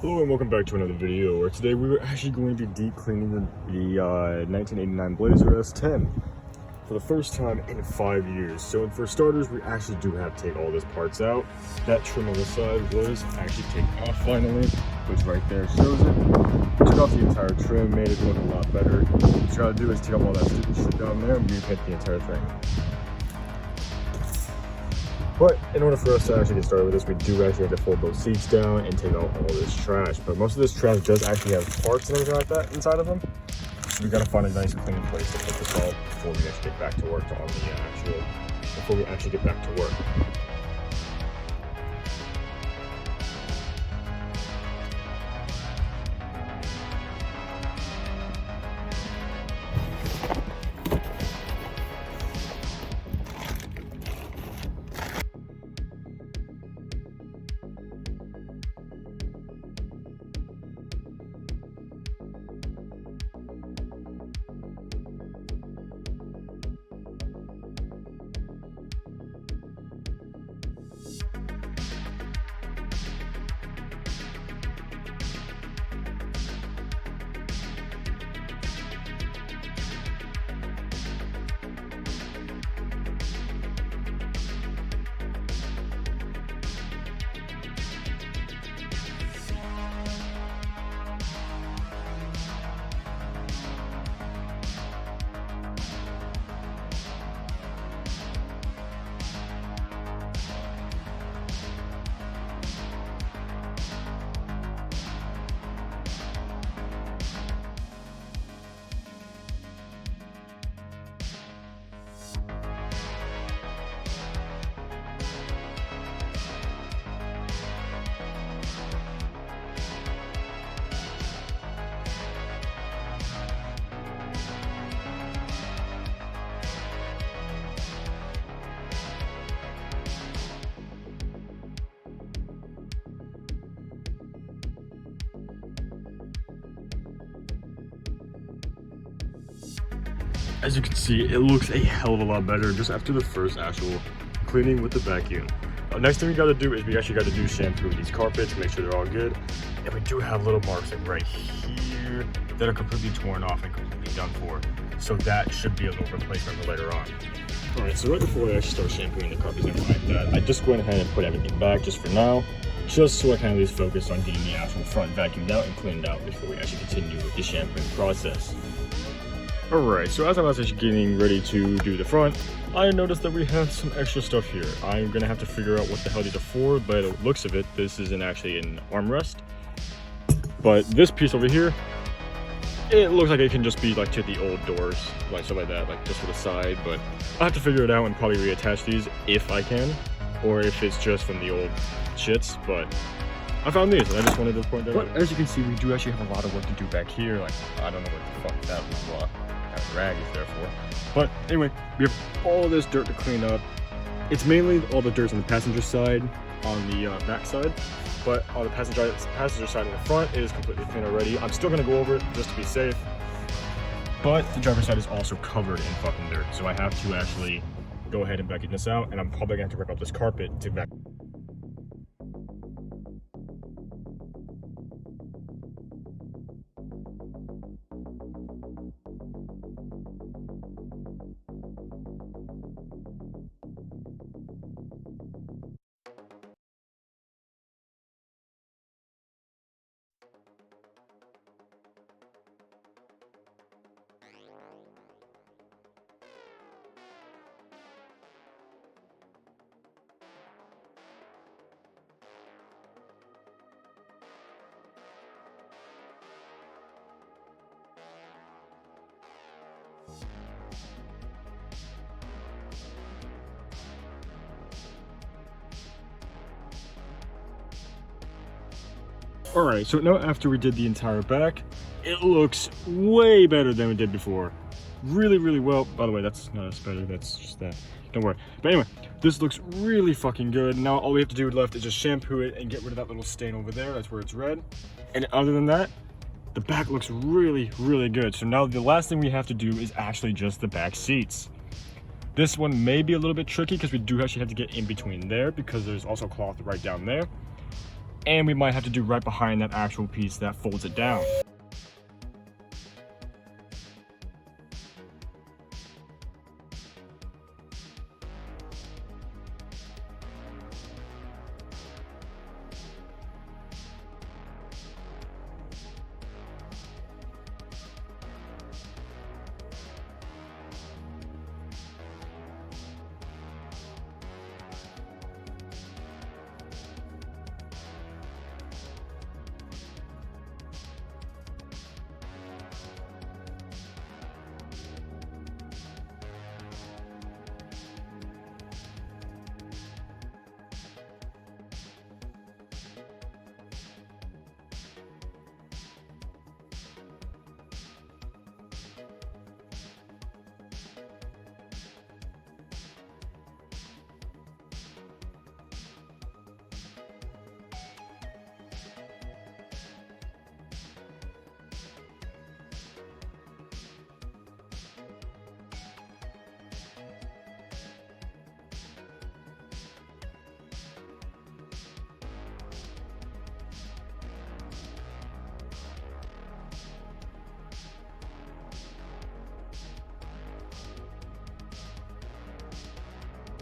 Hello and welcome back to another video where today we were actually going to be deep cleaning the 1989 Blazer S10 for the first time in 5 years. So for starters, we actually do have to take all these parts out. That trim on the side was actually taken off finally, which right there shows it. Took off the entire trim, made it look a lot better. What you gotta do is take off all that stupid shit down there and repaint the entire thing. But in order for us to actually get started with this, we do actually have to fold those seats down and take out all this trash. But most of this trash does actually have parts and everything like that inside of them. So we gotta find a nice and clean place to put this all before we actually get back to work before we actually get back to work. As you can see, it looks a hell of a lot better just after the first actual cleaning with the vacuum. Next thing we gotta do is we actually gotta do shampoo these carpets, make sure they're all good. And we do have little marks like right here that are completely torn off and completely done for. So that should be a little replacement later on. Alright, so right before we actually start shampooing the carpets and everything like that, I just went ahead and put everything back just for now. Just so I can at least focus on getting the actual front vacuumed out and cleaned out before we actually continue with the shampooing process. Alright, so as I was actually getting ready to do the front, I noticed that we have some extra stuff here. I'm gonna have to figure out what the hell these are for, but it looks of it, this isn't actually an armrest. But this piece over here, it looks like it can just be like to the old doors, like stuff like that, like just for the side, but I'll have to figure it out and probably reattach these if I can, or if it's just from the old shits, but I found these and I just wanted to point that out. But as you can see, we do actually have a lot of work to do back here, like I don't know what the fuck that was. Rag is there for. But anyway, we have all this dirt to clean up. It's mainly all the dirt on the passenger side, on the back side, but on the passenger side in the front is completely clean already. I'm still gonna go over it just to be safe, but the driver's side is also covered in fucking dirt, so I have to actually go ahead and vacuum this out, and I'm probably gonna have to rip out this carpet to vacuum. Alright, so now after we did the entire back, it looks way better than we did before. Really, really well. By the way, that's not as better, that's just that. Don't worry. But anyway, this looks really fucking good. Now all we have to do left is just shampoo it and get rid of that little stain over there. That's where it's red. And other than that, the back looks really, really good. So now the last thing we have to do is actually just the back seats. This one may be a little bit tricky because we do actually have to get in between there because there's also cloth right down there. and we might have to do right behind that actual piece that folds it down.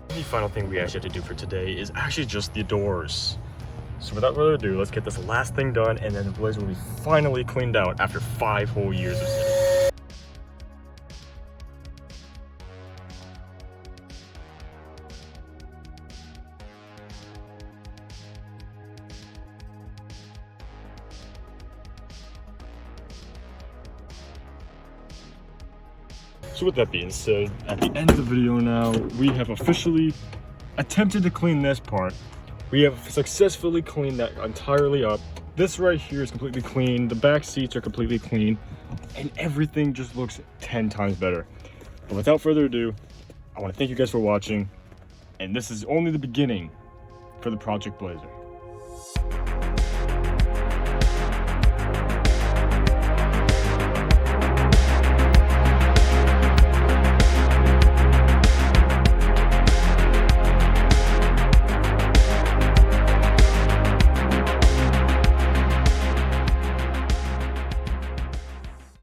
The final thing we actually have to do for today is actually just the doors. So without further ado, let's get this last thing done, and then the Blazer will be finally cleaned out after 5 whole years of sitting. So with that being said, at the end of the video now, we have officially attempted to clean this part. We have successfully cleaned that entirely up. This right here is completely clean. The back seats are completely clean, and everything just looks 10 times better. But without further ado, I want to thank you guys for watching, and this is only the beginning for the Project Blazer.